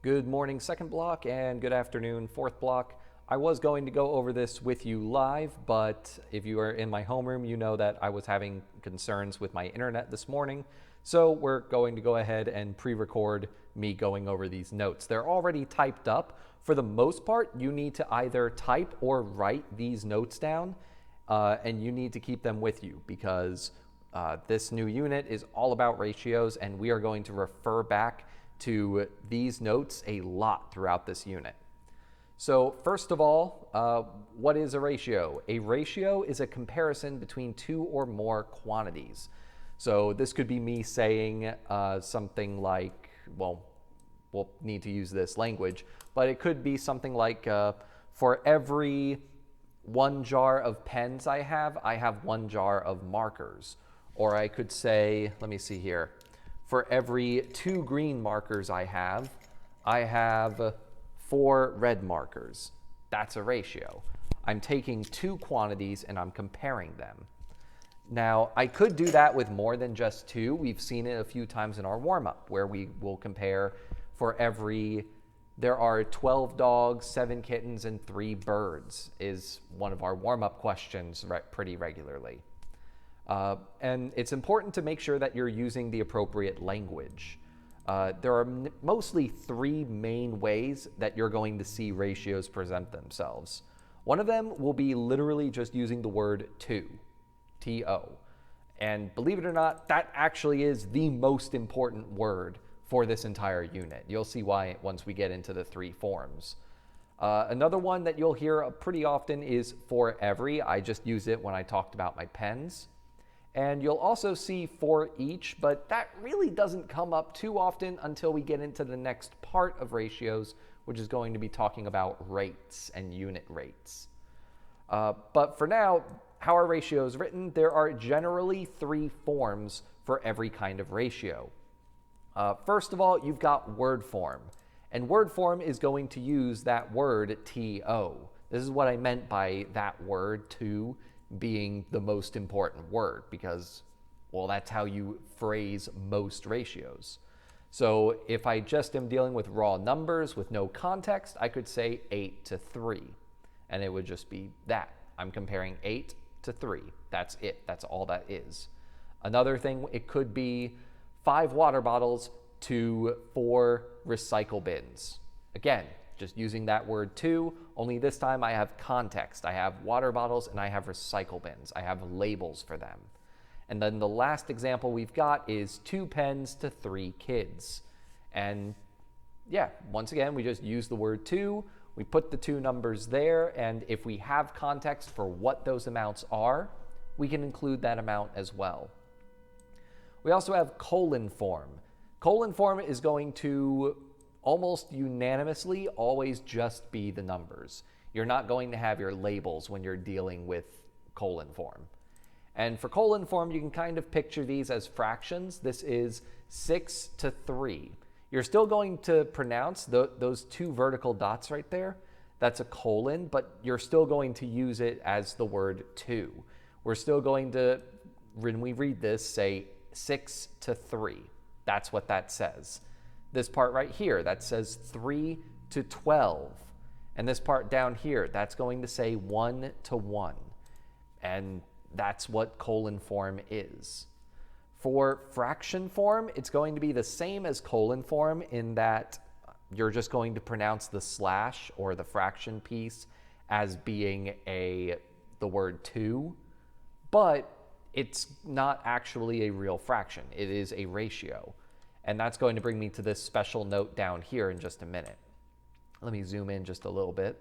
Good morning, second block, and good afternoon, fourth block. I was going to go over this with you live, but if you are in my homeroom, you know that I was having concerns with my internet this morning. So we're going to go ahead and pre-record me going over these notes. They're already typed up. For the most part, you need to either type or write these notes down, and you need to keep them with you because this new unit is all about ratios, and we are going to refer back to these notes a lot throughout this unit. So first of all, what is a ratio? A ratio is a comparison between two or more quantities. So this could be me saying something like, well, we'll need to use this language, but it could be something like, for every 1 jar of pens I have 1 jar of markers. Or I could say, let me see here, for every 2 green markers I have 4 red markers. That's a ratio. I'm taking 2 quantities and I'm comparing them. Now, I could do that with more than just 2. We've seen it a few times in our warm-up where we will compare for there are 12 dogs, 7 kittens, and 3 birds is one of our warm-up questions pretty regularly. And it's important to make sure that you're using the appropriate language. There are mostly 3 main ways that you're going to see ratios present themselves. One of them will be literally just using the word to, T-O. And believe it or not, that actually is the most important word for this entire unit. You'll see why once we get into the 3 forms. Another one that you'll hear pretty often is for every. I just use it when I talked about my pens. And you'll also see for each, but that really doesn't come up too often until we get into the next part of ratios, which is going to be talking about rates and unit rates. But for now, how are ratios written? There are generally 3 forms for every kind of ratio. First of all, you've got word form. And word form is going to use that word to. This is what I meant by that word to being the most important word because, well, that's how you phrase most ratios. So if I just am dealing with raw numbers with no context, I could say 8 to 3. And it would just be that. I'm comparing 8 to 3. That's it. That's all that is. Another thing, it could be 5 water bottles to 4 recycle bins. Again, just using that word to, only this time I have context. I have water bottles and I have recycle bins. I have labels for them. And then the last example we've got is 2 pens to 3 kids. And yeah, once again, we just use the word to, we put the 2 numbers there, and if we have context for what those amounts are, we can include that amount as well. We also have colon form. Colon form is going to almost unanimously always just be the numbers. You're not going to have your labels when you're dealing with colon form. And for colon form, you can kind of picture these as fractions. This is 6 to 3. You're still going to pronounce those 2 vertical dots right there. That's a colon, but you're still going to use it as the word to. We're still going to, when we read this, say 6 to 3. That's what that says. This part right here, that says 3 to 12. And this part down here, that's going to say 1 to 1. And that's what colon form is. For fraction form, it's going to be the same as colon form in that you're just going to pronounce the slash or the fraction piece as being the word 2, but it's not actually a real fraction. It is a ratio. And that's going to bring me to this special note down here in just a minute. Let me zoom in just a little bit.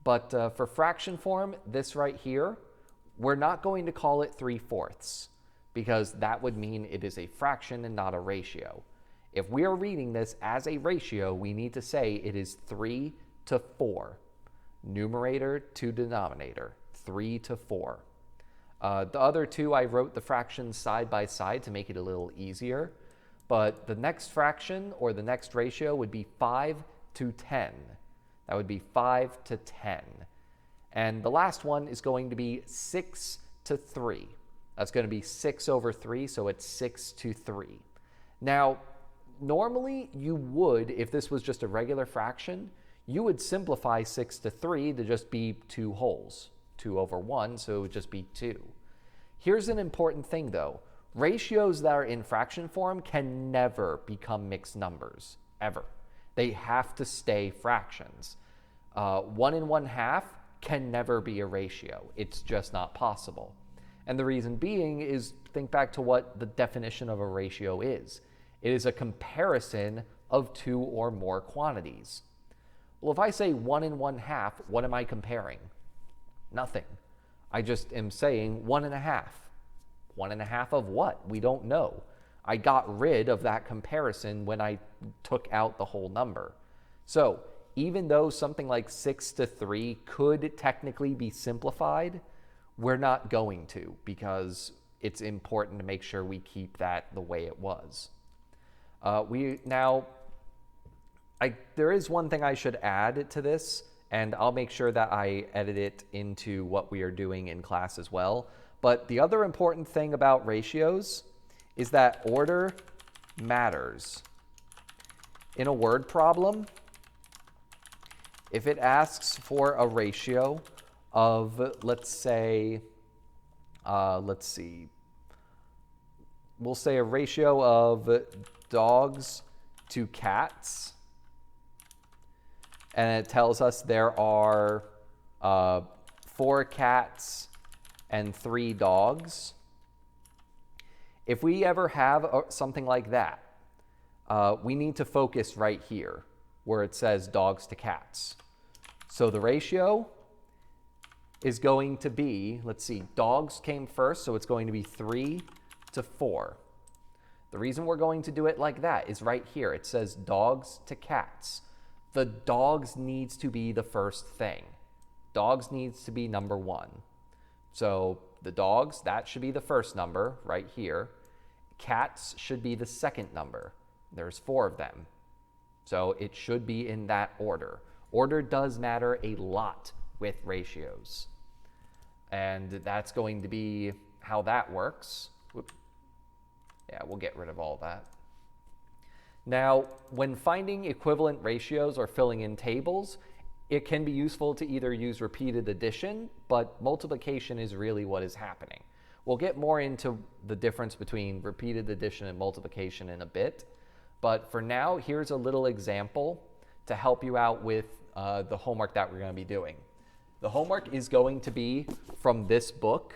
But for fraction form, this right here, we're not going to call it 3/4 because that would mean it is a fraction and not a ratio. If we are reading this as a ratio, we need to say it is 3 to 4. Numerator to denominator, 3 to 4. The other 2, I wrote the fractions side by side to make it a little easier. But the next fraction or the next ratio would be 5 to 10. That would be 5 to 10. And the last one is going to be 6 to 3. That's going to be 6 over 3, so it's 6 to 3. Now, normally you would, if this was just a regular fraction, you would simplify 6 to 3 to just be 2 wholes. 2 over 1, so it would just be 2. Here's an important thing though. Ratios that are in fraction form can never become mixed numbers, ever. They have to stay fractions. 1 and 1/2 can never be a ratio. It's just not possible. And the reason being is, think back to what the definition of a ratio is. It is a comparison of 2 or more quantities. Well, if I say 1 and 1/2, what am I comparing? Nothing. I just am saying 1 1/2. 1 1/2 of what? We don't know. I got rid of that comparison when I took out the whole number. So even though something like 6 to 3 could technically be simplified, we're not going to, because it's important to make sure we keep that the way it was. There is one thing I should add to this, and I'll make sure that I edit it into what we are doing in class as well. But the other important thing about ratios is that order matters. In a word problem, if it asks for a ratio of, let's say, we'll say a ratio of dogs to cats, and it tells us there are 4 cats and 3 dogs. If we ever have something like that, we need to focus right here where it says dogs to cats. So the ratio is going to be, let's see, dogs came first, so it's going to be 3 to 4. The reason we're going to do it like that is right here. It says dogs to cats. The dogs needs to be the first thing. Dogs needs to be number 1. So the dogs, that should be the first number right here. Cats should be the second number. There's 4 of them. So it should be in that order. Order does matter a lot with ratios. And that's going to be how that works. Whoop. Yeah, we'll get rid of all that. Now, when finding equivalent ratios or filling in tables, it can be useful to either use repeated addition, but multiplication is really what is happening. We'll get more into the difference between repeated addition and multiplication in a bit, but for now, here's a little example to help you out with the homework that we're going to be doing. The homework is going to be from this book.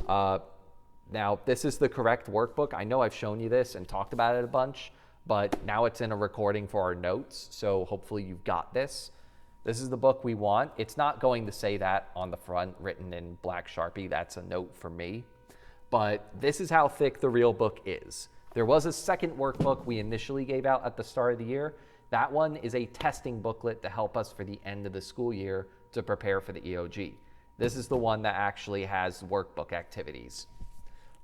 Now, this is the correct workbook. I know I've shown you this and talked about it a bunch, but now it's in a recording for our notes, so hopefully you've got this. This is the book we want. It's not going to say that on the front, written in black Sharpie. That's a note for me. But this is how thick the real book is. There was a second workbook we initially gave out at the start of the year. That one is a testing booklet to help us for the end of the school year to prepare for the EOG. This is the one that actually has workbook activities.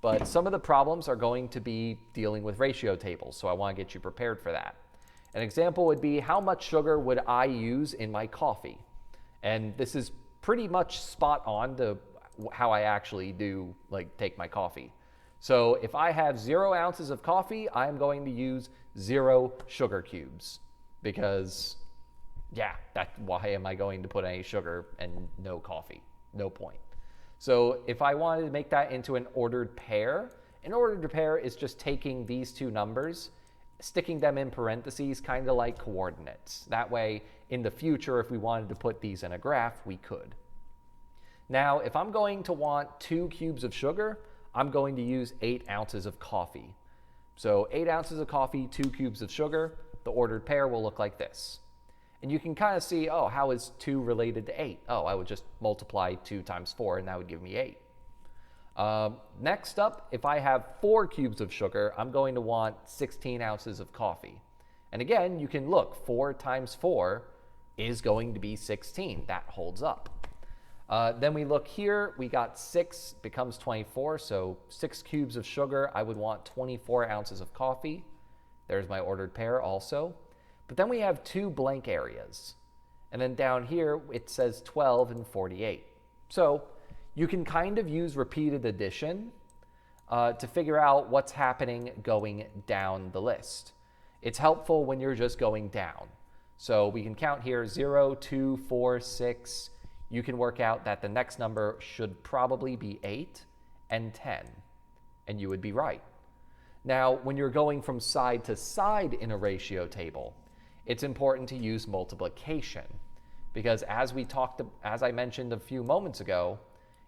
But some of the problems are going to be dealing with ratio tables, so I want to get you prepared for that. An example would be, how much sugar would I use in my coffee? And this is pretty much spot on to how I actually do take my coffee. So if I have 0 ounces of coffee, I'm going to use 0 sugar cubes, because yeah, why am I going to put any sugar and no coffee? No point. So if I wanted to make that into an ordered pair, an ordered pair is just taking these 2 numbers, sticking them in parentheses, kind of like coordinates. That way, in the future, if we wanted to put these in a graph, we could. Now, if I'm going to want 2 cubes of sugar, I'm going to use 8 ounces of coffee. So 8 ounces of coffee, 2 cubes of sugar, the ordered pair will look like this. And you can kind of see, oh, how is 2 related to 8? Oh, I would just multiply 2 times 4, and that would give me 8. Next up, if I have 4 cubes of sugar, I'm going to want 16 ounces of coffee. And again, you can look, 4 times 4 is going to be 16. That holds up. Then we look here, we got 6 becomes 24, so 6 cubes of sugar, I would want 24 ounces of coffee. There's my ordered pair also. But then we have 2 blank areas. And then down here, it says 12 and 48. So you can kind of use repeated addition to figure out what's happening going down the list. It's helpful when you're just going down. So we can count here 0, 2, 4, 6. You can work out that the next number should probably be 8 and 10, and you would be right. Now, when you're going from side to side in a ratio table, it's important to use multiplication because as I mentioned a few moments ago,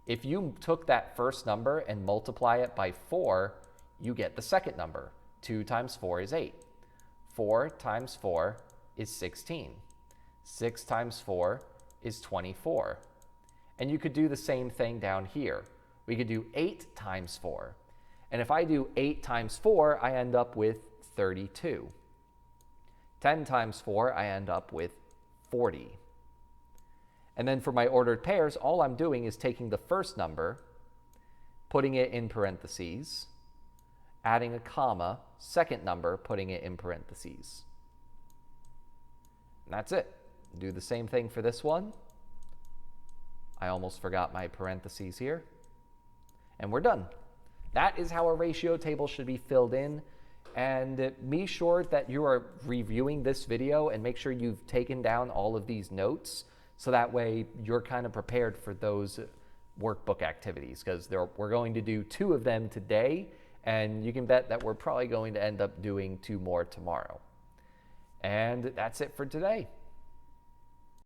if you took that first number and multiply it by 4, you get the second number. 2 times 4 is 8. 4 times 4 is 16. 6 times 4 is 24. And you could do the same thing down here. We could do 8 times 4. And if I do 8 times 4, I end up with 32. 10 times 4, I end up with 40. And then for my ordered pairs, all I'm doing is taking the first number, putting it in parentheses, adding a comma, second number, putting it in parentheses. And that's it. Do the same thing for this one. I almost forgot my parentheses here. And we're done. That is how a ratio table should be filled in. And be sure that you are reviewing this video and make sure you've taken down all of these notes so that way you're kind of prepared for those workbook activities because we're going to do 2 of them today, and you can bet that we're probably going to end up doing 2 more tomorrow. And that's it for today.